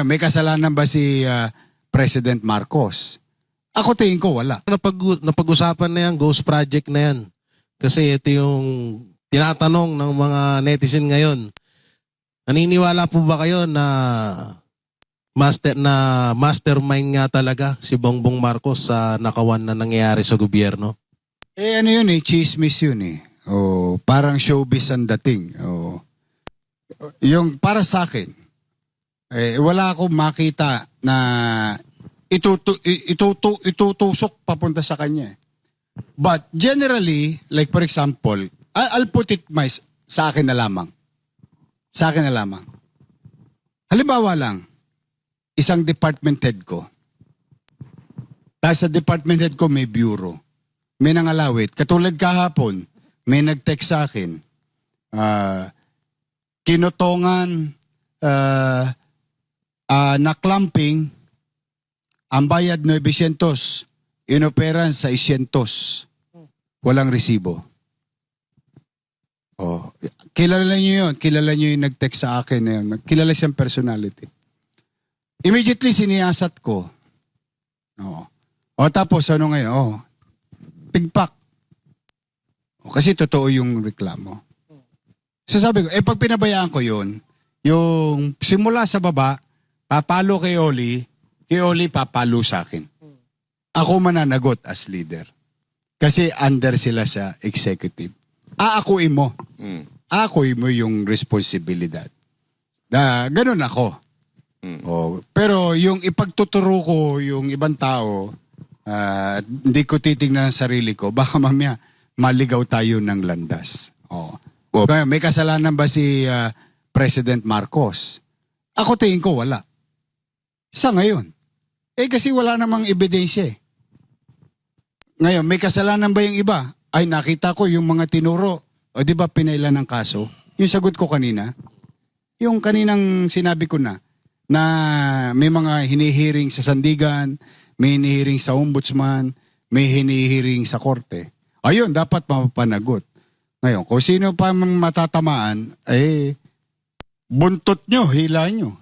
May kasalanan ba si President Marcos? Ako tingin ko wala. Napag-usapan na yan, ghost project na yan. Kasi ito yung tinatanong ng mga netizen ngayon. Naniniwala po ba kayo na mastermind nga talaga si Bongbong Marcos sa nakawan na nangyayari sa gobyerno? Ano yun chismis yun parang showbiz ang dating. Yung para sa akin, wala akong makita na itutusok papunta sa kanya. But generally, like for example, I'll put it sa akin na lamang. Sa akin na lamang. Halimbawa lang, isang department head ko. Tapos sa department head ko may bureau. May nangalawit. Katulad kahapon, may nag-text sa akin. Kinutongan na clamping, ang bayad 900, inoperan sa 600. Walang resibo. Kilala niyo yun. Kilala niyo yung nag-text sa akin na yun. Kilala siyang personality. Immediately siniyasat ko. Tapos ano ngayon? Tigpak. Kasi totoo yung reklamo. So sabi ko, pag pinabayaan ko yun, yung simula sa baba, papalo kay Oli papalo sa akin. Ako mananagot as leader. Kasi under sila sa executive. Aakuin mo. Aakuin mo yung responsibilidad. Ganun ako. Pero yung ipagtuturo ko yung ibang tao, hindi ko titignan ang sarili ko, baka mamaya maligaw tayo ng landas. May kasalanan ba si President Marcos? Ako tingin ko wala. Sa ngayon. Kasi wala namang ebidensya . Ngayon, may kasalanan ba yung iba? Ay, nakita ko yung mga tinuro. Di ba pinailan ng kaso? Yung sagot ko kanina, yung kaninang sinabi ko na may mga hinihiring sa sandigan, may hinihiring sa ombudsman, may hinihiring sa korte. Ayun, dapat mapapanagot. Ngayon, kung sino pa mang matatamaan, buntot nyo, hila nyo.